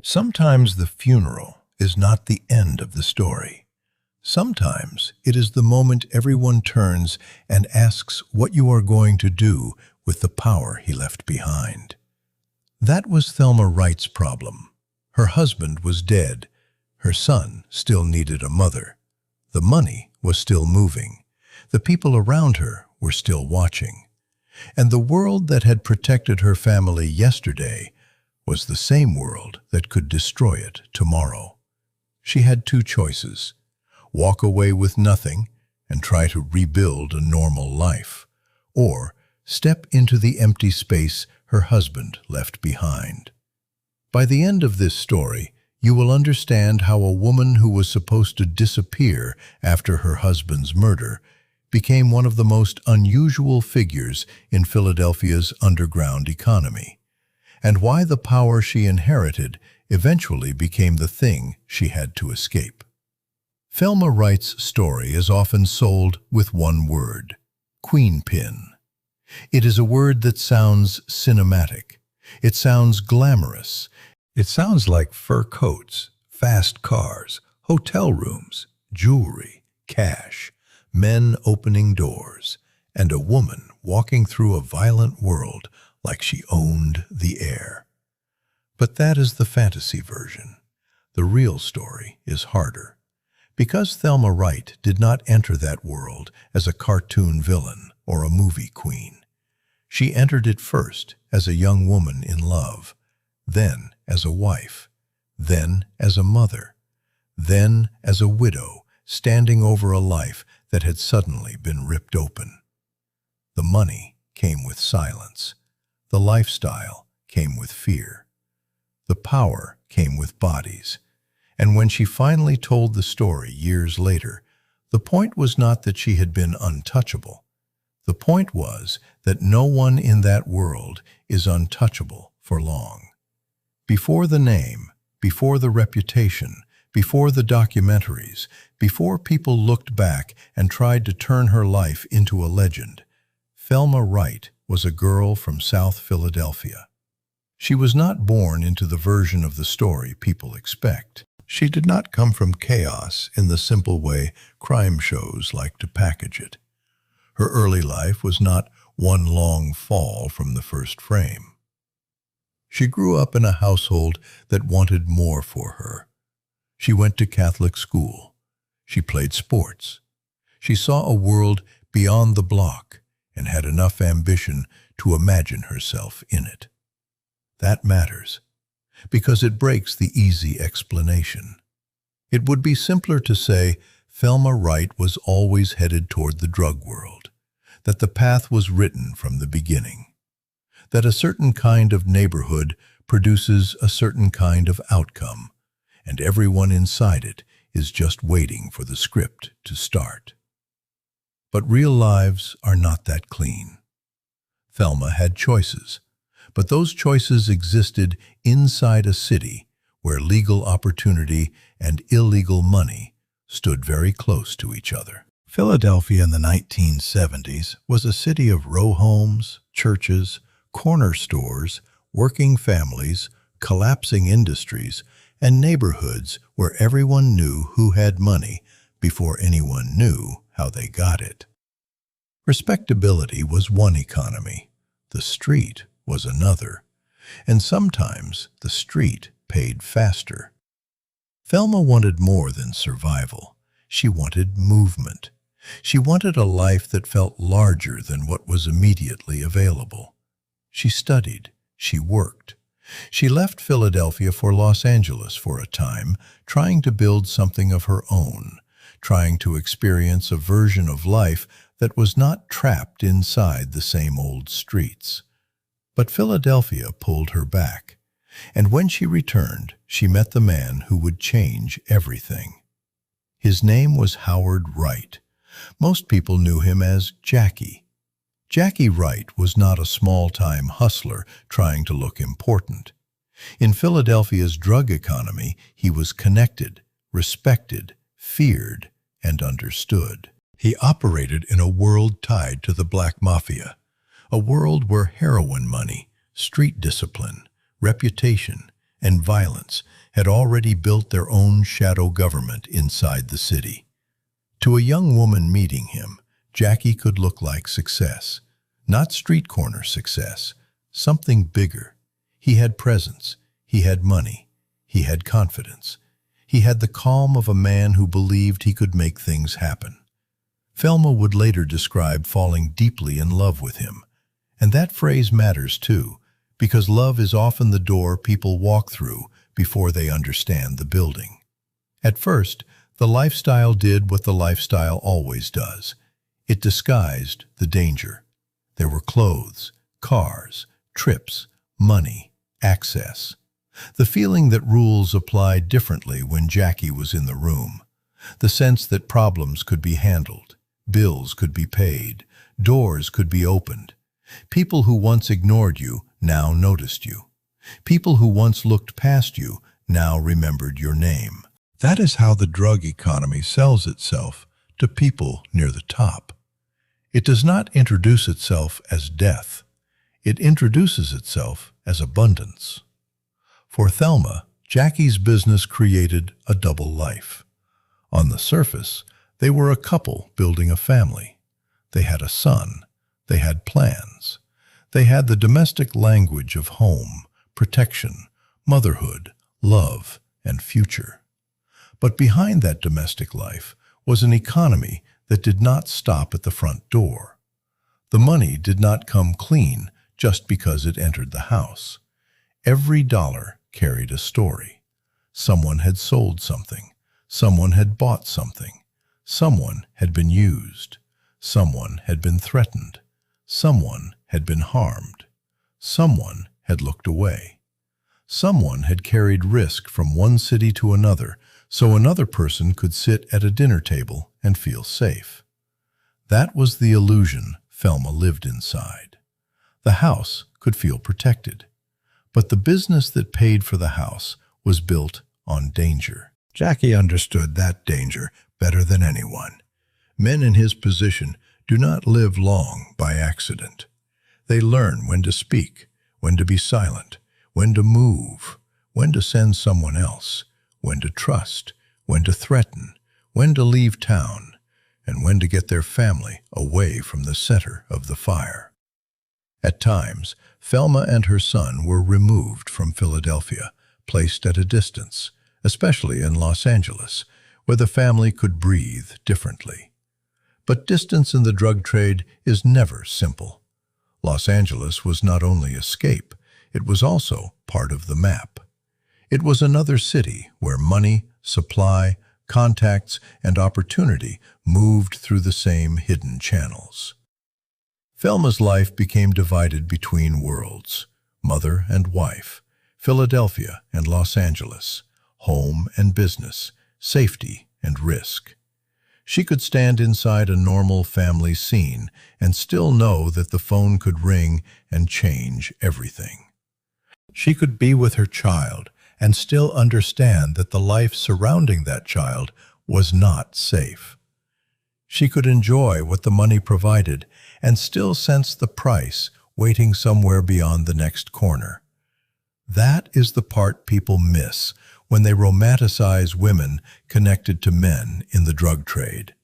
Sometimes the funeral is not the end of the story. Sometimes it is the moment everyone turns and asks what you are going to do with the power he left behind. That was Thelma Wright's problem. Her husband was dead. Her son still needed a mother. The money was still moving. The people around her were still watching. And the world that had protected her family yesterday was the same world that could destroy it tomorrow. She had two choices: walk away with nothing and try to rebuild a normal life, or step into the empty space her husband left behind. By the end of this story, you will understand how a woman who was supposed to disappear after her husband's murder became one of the most unusual figures in Philadelphia's underground economy, and why the power she inherited eventually became the thing she had to escape. Thelma Wright's story is often sold with one word: queenpin. It is a word that sounds cinematic. It sounds glamorous. It sounds like fur coats, fast cars, hotel rooms, jewelry, cash, men opening doors, and a woman walking through a violent world like she owned the air. But that is the fantasy version. The real story is harder. Because Thelma Wright did not enter that world as a cartoon villain or a movie queen. She entered it first as a young woman in love, then as a wife, then as a mother, then as a widow standing over a life that had suddenly been ripped open. The money came with silence. The lifestyle came with fear. The power came with bodies. And when she finally told the story years later, the point was not that she had been untouchable. The point was that no one in that world is untouchable for long. Before the name, before the reputation, before the documentaries, before people looked back and tried to turn her life into a legend, Thelma Wright was a girl from South Philadelphia. She was not born into the version of the story people expect. She did not come from chaos in the simple way crime shows like to package it. Her early life was not one long fall from the first frame. She grew up in a household that wanted more for her. She went to Catholic school. She played sports. She saw a world beyond the block and had enough ambition to imagine herself in it. That matters, because it breaks the easy explanation. It would be simpler to say Thelma Wright was always headed toward the drug world, that the path was written from the beginning, that a certain kind of neighborhood produces a certain kind of outcome, and everyone inside it is just waiting for the script to start. But real lives are not that clean. Thelma had choices, but those choices existed inside a city where legal opportunity and illegal money stood very close to each other. Philadelphia in the 1970s was a city of row homes, churches, corner stores, working families, collapsing industries, and neighborhoods where everyone knew who had money before anyone knew how they got it. Respectability was one economy. The street was another. And sometimes the street paid faster. Thelma wanted more than survival. She wanted movement. She wanted a life that felt larger than what was immediately available. She studied. She worked. She left Philadelphia for Los Angeles for a time, trying to build something of her own, trying to experience a version of life that was not trapped inside the same old streets. But Philadelphia pulled her back, and when she returned, she met the man who would change everything. His name was Howard Wright. Most people knew him as Jackie. Jackie Wright was not a small-time hustler trying to look important. In Philadelphia's drug economy, he was connected, respected, feared, and understood. He operated in a world tied to the black mafia, a world where heroin money, street discipline, reputation, and violence had already built their own shadow government inside the city. To a young woman meeting him, Jackie could look like success. Not street corner success, something bigger. He had presence, he had money, he had confidence. He had the calm of a man who believed he could make things happen. Thelma would later describe falling deeply in love with him. And that phrase matters too, because love is often the door people walk through before they understand the building. At first, the lifestyle did what the lifestyle always does. It disguised the danger. There were clothes, cars, trips, money, access. The feeling that rules applied differently when Jackie was in the room. The sense that problems could be handled, bills could be paid, doors could be opened. People who once ignored you now noticed you. People who once looked past you now remembered your name. That is how the drug economy sells itself to people near the top. It does not introduce itself as death. It introduces itself as abundance. For Thelma, Jackie's business created a double life. On the surface, they were a couple building a family. They had a son. They had plans. They had the domestic language of home, protection, motherhood, love, and future. But behind that domestic life was an economy that did not stop at the front door. The money did not come clean just because it entered the house. Every dollar carried a story. Someone had sold something. Someone had bought something. Someone had been used. Someone had been threatened. Someone had been harmed. Someone had looked away. Someone had carried risk from one city to another so another person could sit at a dinner table and feel safe. That was the illusion Thelma lived inside. The house could feel protected. But the business that paid for the house was built on danger. Jackie understood that danger better than anyone. Men in his position do not live long by accident. They learn when to speak, when to be silent, when to move, when to send someone else, when to trust, when to threaten, when to leave town, and when to get their family away from the center of the fire. At times, Thelma and her son were removed from Philadelphia, placed at a distance, especially in Los Angeles, where the family could breathe differently. But distance in the drug trade is never simple. Los Angeles was not only escape, it was also part of the map. It was another city where money, supply, contacts, and opportunity moved through the same hidden channels. Thelma's life became divided between worlds, mother and wife, Philadelphia and Los Angeles, home and business, safety and risk. She could stand inside a normal family scene and still know that the phone could ring and change everything. She could be with her child and still understand that the life surrounding that child was not safe. She could enjoy what the money provided and still sense the price waiting somewhere beyond the next corner. That is the part people miss when they romanticize women connected to men in the drug trade.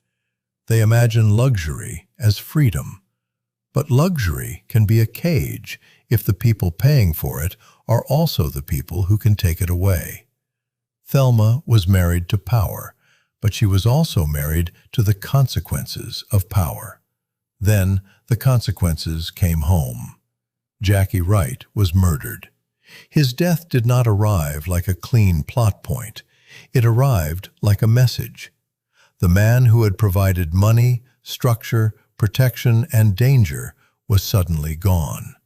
They imagine luxury as freedom. But luxury can be a cage if the people paying for it are also the people who can take it away. Thelma was married to power, but she was also married to the consequences of power. Then the consequences came home. Jackie Wright was murdered. His death did not arrive like a clean plot point. It arrived like a message. The man who had provided money, structure, protection, and danger was suddenly gone.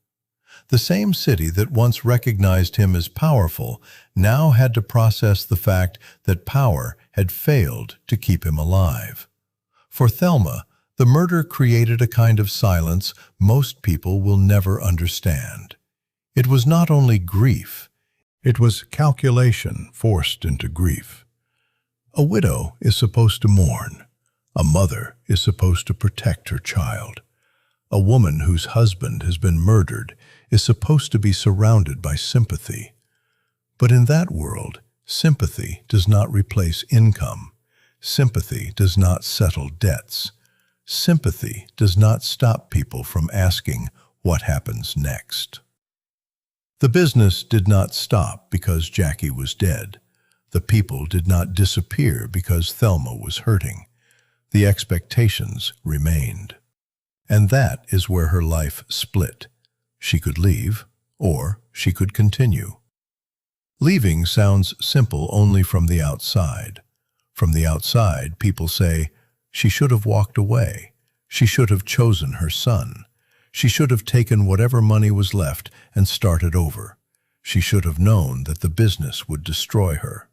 The same city that once recognized him as powerful now had to process the fact that power had failed to keep him alive. For Thelma, the murder created a kind of silence most people will never understand. It was not only grief, it was calculation forced into grief. A widow is supposed to mourn. A mother is supposed to protect her child. A woman whose husband has been murdered is supposed to be surrounded by sympathy. But in that world, sympathy does not replace income. Sympathy does not settle debts. Sympathy does not stop people from asking what happens next. The business did not stop because Jackie was dead. The people did not disappear because Thelma was hurting. The expectations remained. And that is where her life split. She could leave, or she could continue. Leaving sounds simple only from the outside. From the outside, people say, she should have walked away. She should have chosen her son. She should have taken whatever money was left and started over. She should have known that the business would destroy her.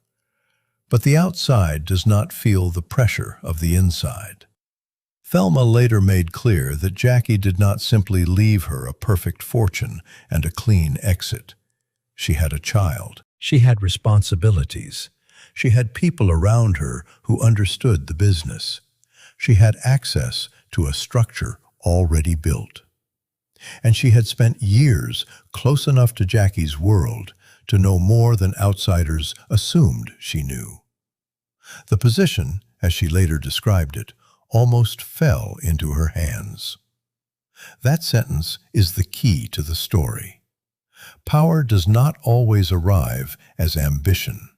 But the outside does not feel the pressure of the inside. Thelma later made clear that Jackie did not simply leave her a perfect fortune and a clean exit. She had a child. She had responsibilities. She had people around her who understood the business. She had access to a structure already built. And she had spent years close enough to Jackie's world to know more than outsiders assumed she knew. The position, as she later described it, almost fell into her hands. That sentence is the key to the story. Power does not always arrive as ambition.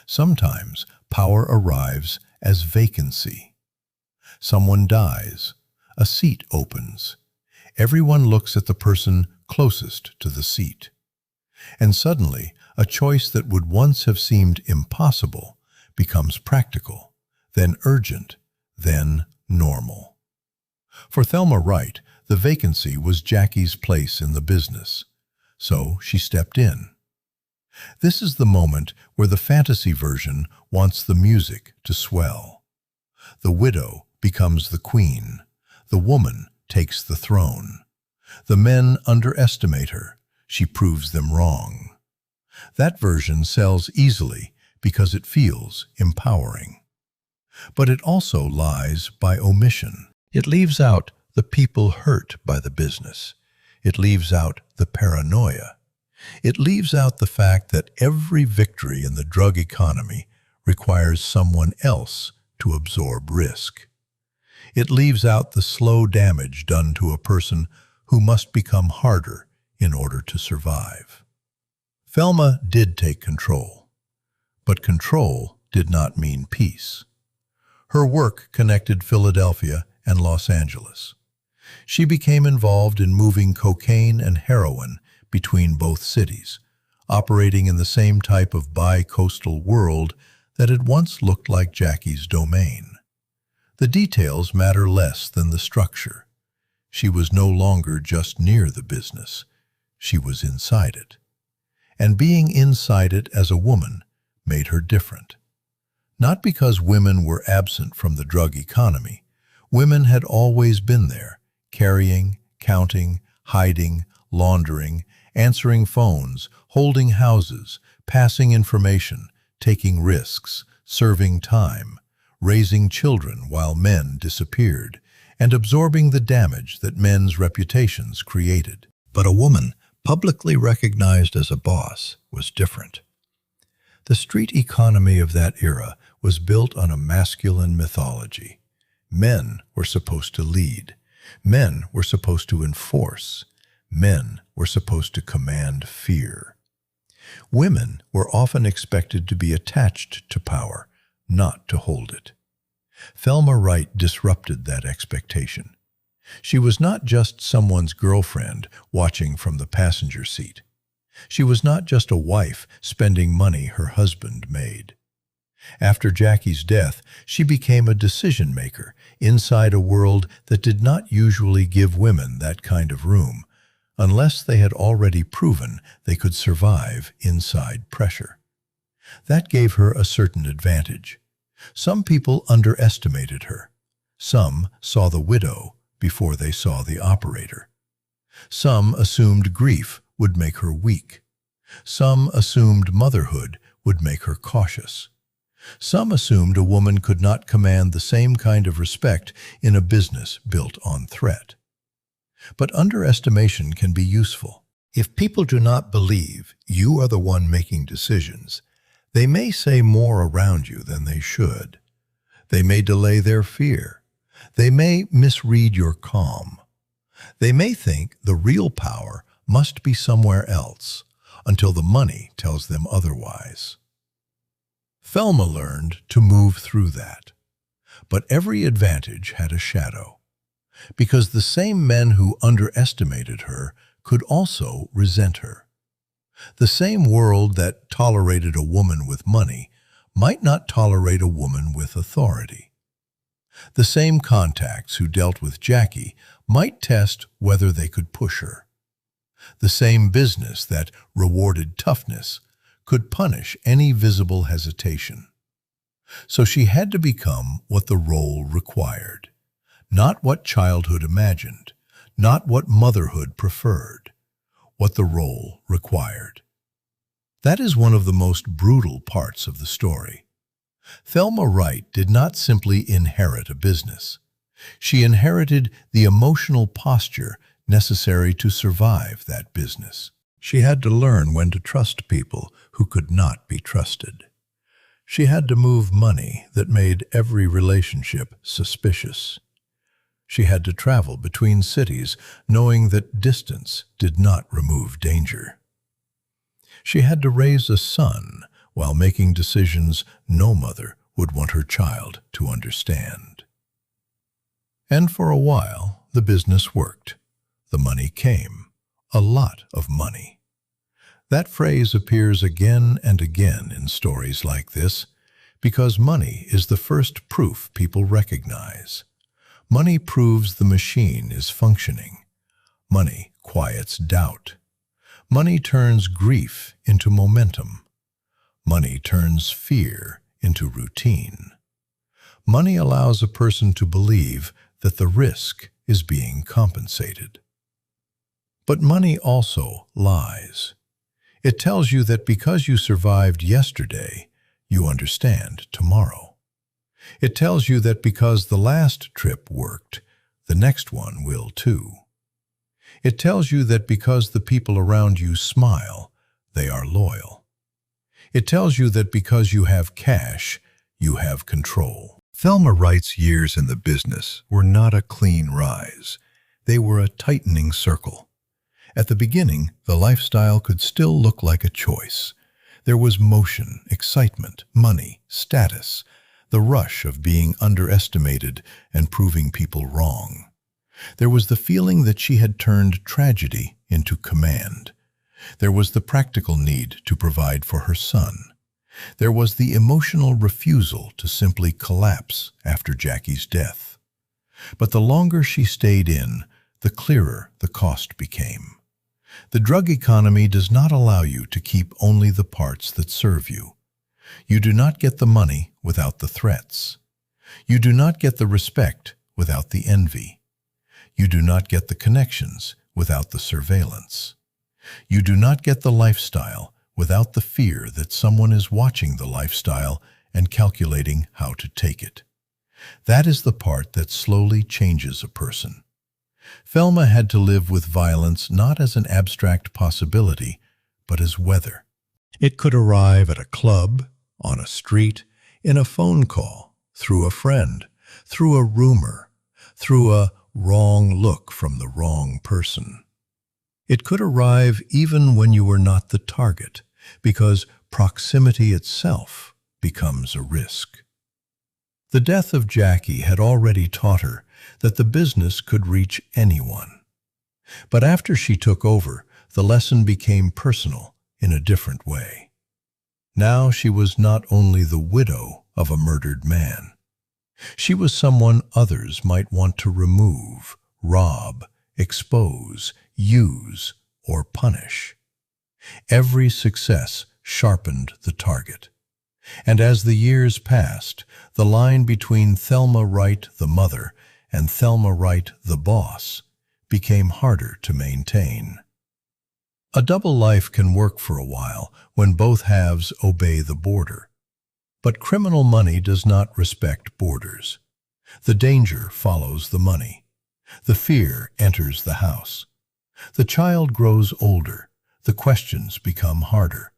Sometimes power arrives as vacancy. Someone dies. A seat opens. Everyone looks at the person closest to the seat. And suddenly, a choice that would once have seemed impossible becomes practical, then urgent, then normal. For Thelma Wright, the vacancy was Jackie's place in the business. So she stepped in. This is the moment where the fantasy version wants the music to swell. The widow becomes the queen. The woman takes the throne. The men underestimate her. She proves them wrong. That version sells easily because it feels empowering. But it also lies by omission. It leaves out the people hurt by the business. It leaves out the paranoia. It leaves out the fact that every victory in the drug economy requires someone else to absorb risk. It leaves out the slow damage done to a person who must become harder in order to survive. Thelma did take control, but control did not mean peace. Her work connected Philadelphia and Los Angeles. She became involved in moving cocaine and heroin between both cities, operating in the same type of bi-coastal world that had once looked like Jackie's domain. The details matter less than the structure. She was no longer just near the business. She was inside it. And being inside it as a woman made her different. Not because women were absent from the drug economy. Women had always been there, carrying, counting, hiding, laundering, answering phones, holding houses, passing information, taking risks, serving time, raising children while men disappeared, and absorbing the damage that men's reputations created. But a woman, publicly recognized as a boss, was different. The street economy of that era was built on a masculine mythology. Men were supposed to lead. Men were supposed to enforce. Men were supposed to command fear. Women were often expected to be attached to power, not to hold it. Thelma Wright disrupted that expectation. She was not just someone's girlfriend watching from the passenger seat. She was not just a wife spending money her husband made. After Jackie's death, she became a decision-maker inside a world that did not usually give women that kind of room, unless they had already proven they could survive inside pressure. That gave her a certain advantage. Some people underestimated her. Some saw the widow before they saw the operator. Some assumed grief would make her weak. Some assumed motherhood would make her cautious. Some assumed a woman could not command the same kind of respect in a business built on threat. But underestimation can be useful. If people do not believe you are the one making decisions, they may say more around you than they should. They may delay their fear. They may misread your calm. They may think the real power must be somewhere else until the money tells them otherwise. Thelma learned to move through that. But every advantage had a shadow, because the same men who underestimated her could also resent her. The same world that tolerated a woman with money might not tolerate a woman with authority. The same contacts who dealt with Jackie might test whether they could push her. The same business that rewarded toughness could punish any visible hesitation. So she had to become what the role required, not what childhood imagined, not what motherhood preferred, what the role required. That is one of the most brutal parts of the story. Thelma Wright did not simply inherit a business. She inherited the emotional posture necessary to survive that business. She had to learn when to trust people who could not be trusted. She had to move money that made every relationship suspicious. She had to travel between cities, knowing that distance did not remove danger. She had to raise a son while making decisions no mother would want her child to understand. And for a while, the business worked. The money came, a lot of money. That phrase appears again and again in stories like this, because money is the first proof people recognize. Money proves the machine is functioning. Money quiets doubt. Money turns grief into momentum. Money turns fear into routine. Money allows a person to believe that the risk is being compensated. But money also lies. It tells you that because you survived yesterday, you understand tomorrow. It tells you that because the last trip worked, the next one will too. It tells you that because the people around you smile, they are loyal. It tells you that because you have cash, you have control. Thelma Wright's years in the business were not a clean rise. They were a tightening circle. At the beginning, the lifestyle could still look like a choice. There was motion, excitement, money, status, the rush of being underestimated and proving people wrong. There was the feeling that she had turned tragedy into command. There was the practical need to provide for her son. There was the emotional refusal to simply collapse after Jackie's death. But the longer she stayed in, the clearer the cost became. The drug economy does not allow you to keep only the parts that serve you. You do not get the money without the threats. You do not get the respect without the envy. You do not get the connections without the surveillance. You do not get the lifestyle without the fear that someone is watching the lifestyle and calculating how to take it. That is the part that slowly changes a person. Thelma had to live with violence not as an abstract possibility, but as weather. It could arrive at a club, on a street, in a phone call, through a friend, through a rumor, through a wrong look from the wrong person. It could arrive even when you were not the target, because proximity itself becomes a risk. The death of Jackie had already taught her that the business could reach anyone. But after she took over, the lesson became personal in a different way. Now she was not only the widow of a murdered man. She was someone others might want to remove, rob, expose, use, or punish. Every success sharpened the target. And as the years passed, the line between Thelma Wright, the mother, and Thelma Wright, the boss, became harder to maintain. A double life can work for a while when both halves obey the border. But criminal money does not respect borders. The danger follows the money. The fear enters the house. The child grows older. The questions become harder.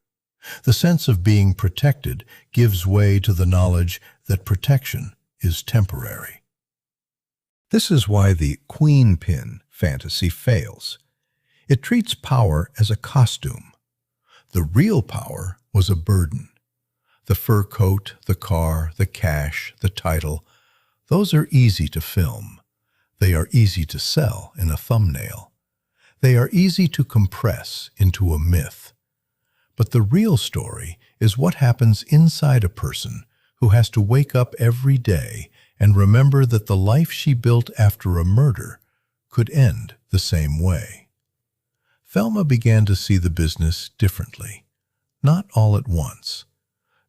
The sense of being protected gives way to the knowledge that protection is temporary. This is why the queen pin fantasy fails. It treats power as a costume. The real power was a burden. The fur coat, the car, the cash, the title, those are easy to film. They are easy to sell in a thumbnail. They are easy to compress into a myth. But the real story is what happens inside a person who has to wake up every day and remember that the life she built after a murder could end the same way. Thelma began to see the business differently, not all at once.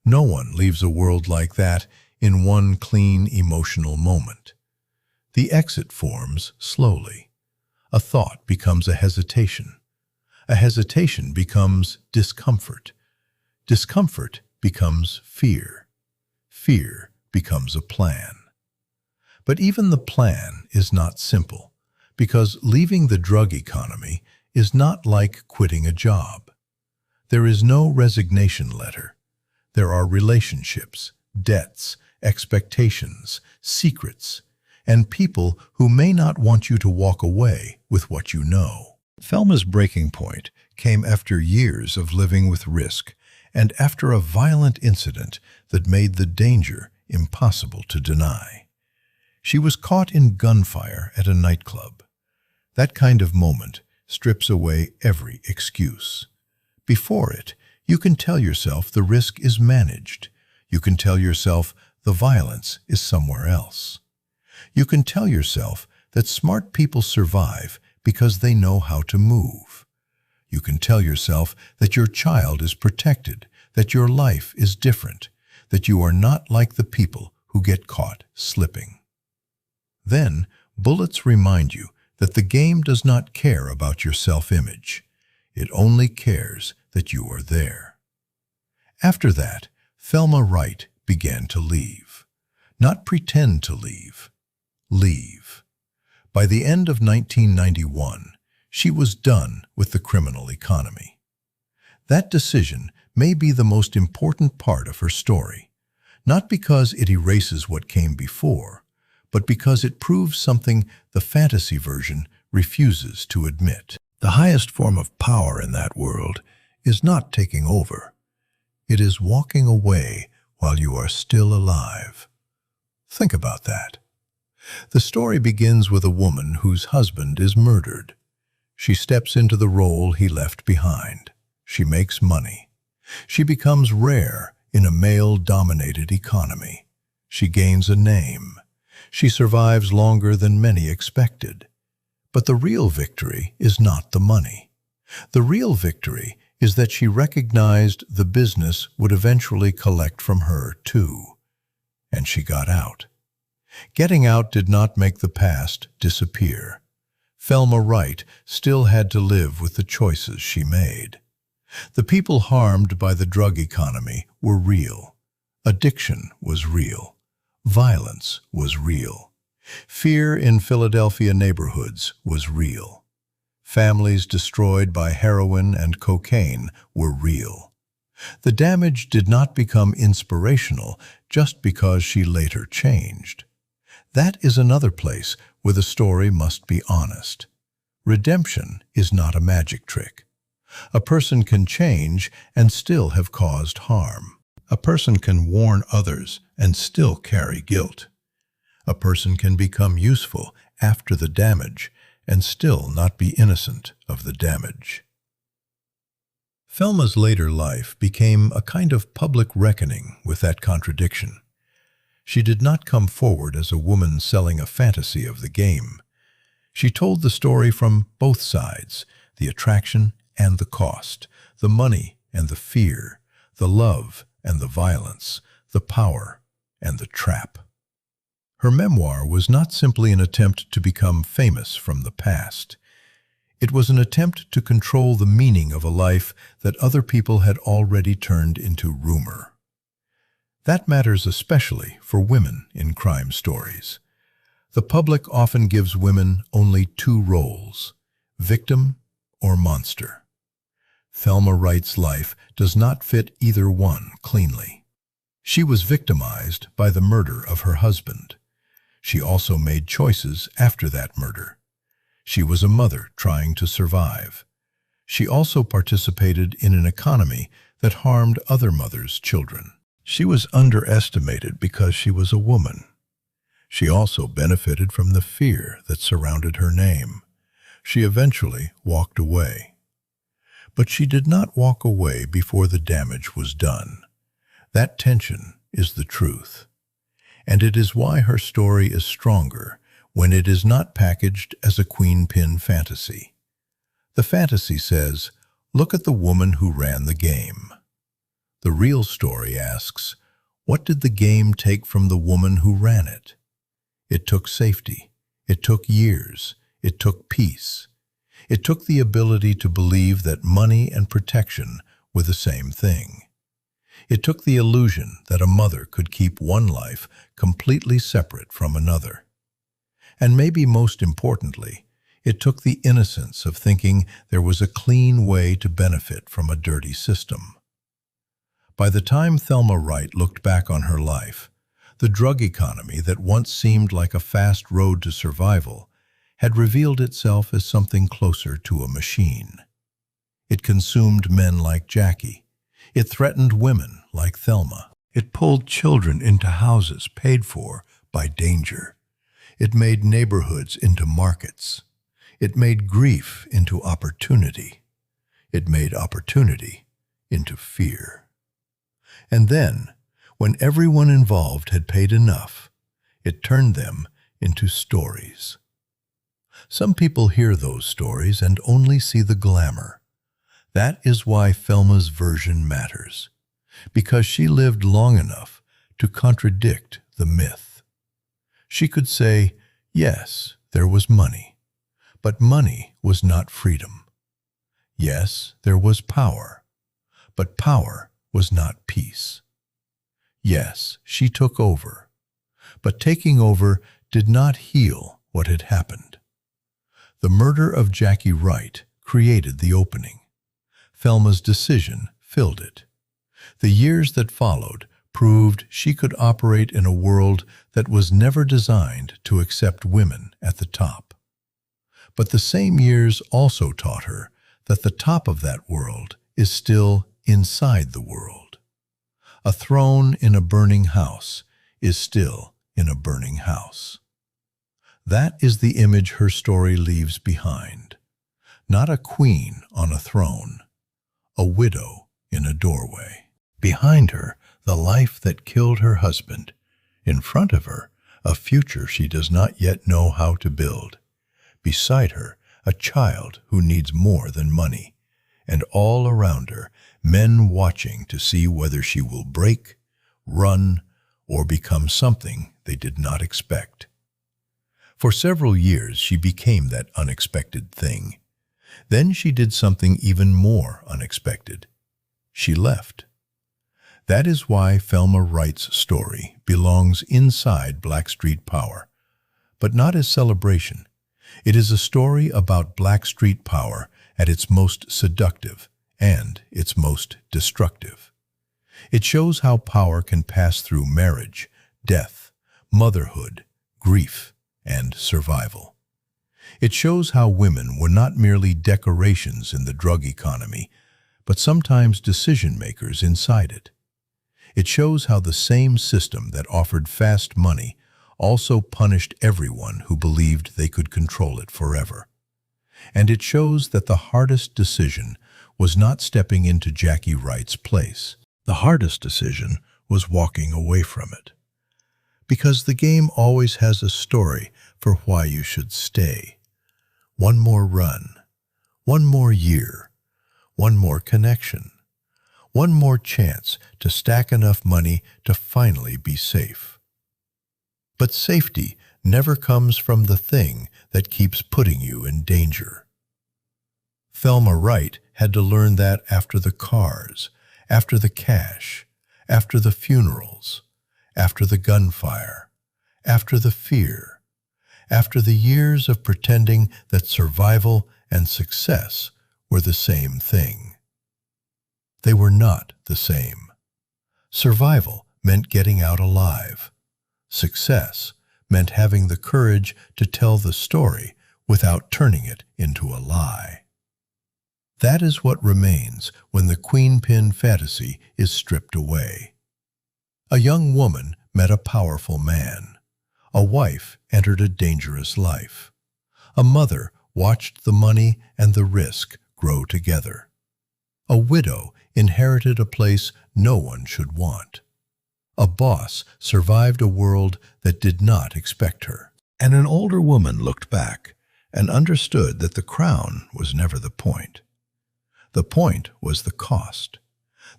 No one leaves a world like that in one clean emotional moment. The exit forms slowly. A thought becomes a hesitation. A hesitation becomes discomfort. Discomfort becomes fear. Fear becomes a plan. But even the plan is not simple, because leaving the drug economy is not like quitting a job. There is no resignation letter. There are relationships, debts, expectations, secrets, and people who may not want you to walk away with what you know. Thelma's breaking point came after years of living with risk and after a violent incident that made the danger impossible to deny. She was caught in gunfire at a nightclub. That kind of moment strips away every excuse. Before it, you can tell yourself the risk is managed. You can tell yourself the violence is somewhere else. You can tell yourself that smart people survive because they know how to move. You can tell yourself that your child is protected, that your life is different, that you are not like the people who get caught slipping. Then, bullets remind you that the game does not care about your self-image. It only cares that you are there. After that, Thelma Wright began to leave. Not pretend to leave. Leave. By the end of 1991, she was done with the criminal economy. That decision may be the most important part of her story, not because it erases what came before, but because it proves something the fantasy version refuses to admit. The highest form of power in that world is not taking over. It is walking away while you are still alive. Think about that. The story begins with a woman whose husband is murdered. She steps into the role he left behind. She makes money. She becomes rare in a male-dominated economy. She gains a name. She survives longer than many expected. But the real victory is not the money. The real victory is that she recognized the business would eventually collect from her too. And she got out. Getting out did not make the past disappear. Thelma Wright still had to live with the choices she made. The people harmed by the drug economy were real. Addiction was real. Violence was real. Fear in Philadelphia neighborhoods was real. Families destroyed by heroin and cocaine were real. The damage did not become inspirational just because she later changed. That is another place where the story must be honest. Redemption is not a magic trick. A person can change and still have caused harm. A person can warn others and still carry guilt. A person can become useful after the damage and still not be innocent of the damage. Thelma's later life became a kind of public reckoning with that contradiction. She did not come forward as a woman selling a fantasy of the game. She told the story from both sides, the attraction and the cost, the money and the fear, the love and the violence, the power and the trap. Her memoir was not simply an attempt to become famous from the past. It was an attempt to control the meaning of a life that other people had already turned into rumor. That matters especially for women in crime stories. The public often gives women only two roles, victim or monster. Thelma Wright's life does not fit either one cleanly. She was victimized by the murder of her husband. She also made choices after that murder. She was a mother trying to survive. She also participated in an economy that harmed other mothers' children. She was underestimated because she was a woman. She also benefited from the fear that surrounded her name. She eventually walked away. But she did not walk away before the damage was done. That tension is the truth. And it is why her story is stronger when it is not packaged as a queen pin fantasy. The fantasy says, look at the woman who ran the game. The real story asks, what did the game take from the woman who ran it? It took safety. It took years. It took peace. It took the ability to believe that money and protection were the same thing. It took the illusion that a mother could keep one life completely separate from another. And maybe most importantly, it took the innocence of thinking there was a clean way to benefit from a dirty system. By the time Thelma Wright looked back on her life, the drug economy that once seemed like a fast road to survival had revealed itself as something closer to a machine. It consumed men like Jackie. It threatened women like Thelma. It pulled children into houses paid for by danger. It made neighborhoods into markets. It made grief into opportunity. It made opportunity into fear. And then, when everyone involved had paid enough, it turned them into stories. Some people hear those stories and only see the glamour. That is why Thelma's version matters, because she lived long enough to contradict the myth. She could say, yes, there was money, but money was not freedom. Yes, there was power, but power was not peace. Yes, she took over, but taking over did not heal what had happened. The murder of Jackie Wright created the opening. Thelma's decision filled it. The years that followed proved she could operate in a world that was never designed to accept women at the top. But the same years also taught her that the top of that world is still inside the world. A throne in a burning house is still in a burning house. That is the image her story leaves behind. Not a queen on a throne, a widow in a doorway. Behind her, the life that killed her husband. In front of her, a future she does not yet know how to build. Beside her, a child who needs more than money. And all around her, men watching to see whether she will break, run, or become something they did not expect. For several years, she became that unexpected thing. Then she did something even more unexpected. She left. That is why Thelma Wright's story belongs inside Blackstreet Power, but not as celebration. It is a story about Blackstreet Power at its most seductive and its most destructive. It shows how power can pass through marriage, death, motherhood, grief, and survival. It shows how women were not merely decorations in the drug economy, but sometimes decision-makers inside it. It shows how the same system that offered fast money also punished everyone who believed they could control it forever. And it shows that the hardest decision was not stepping into Jackie Wright's place. The hardest decision was walking away from it. Because the game always has a story for why you should stay. One more run, one more year, one more connection, one more chance to stack enough money to finally be safe. But safety never comes from the thing that keeps putting you in danger. Thelma Wright had to learn that after the cars, after the cash, after the funerals, after the gunfire, after the fear, after the years of pretending that survival and success were the same thing. They were not the same. Survival meant getting out alive. Success meant having the courage to tell the story without turning it into a lie. That is what remains when the queen-pin fantasy is stripped away. A young woman met a powerful man. A wife entered a dangerous life. A mother watched the money and the risk grow together. A widow inherited a place no one should want. A boss survived a world that did not expect her. And an older woman looked back and understood that the crown was never the point. The point was the cost.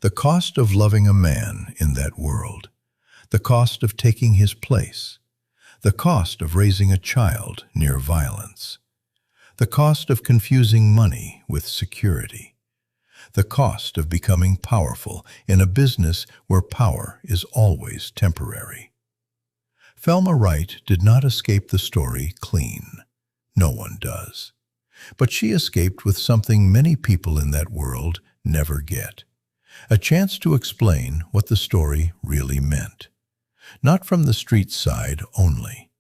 The cost of loving a man in that world. The cost of taking his place. The cost of raising a child near violence. The cost of confusing money with security. The cost of becoming powerful in a business where power is always temporary. Thelma Wright did not escape the story clean. No one does. But she escaped with something many people in that world never get. A chance to explain what the story really meant. Not from the street side only.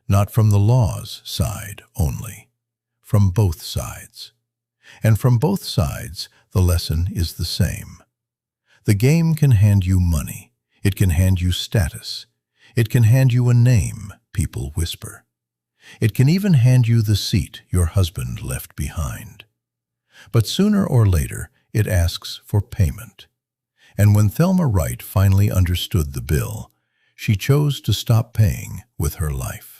Not from the law's side only. From both sides. And from both sides, the lesson is the same. The game can hand you money. It can hand you status. It can hand you a name, people whisper. It can even hand you the seat your husband left behind. But sooner or later, it asks for payment. And when Thelma Wright finally understood the bill, she chose to stop paying with her life.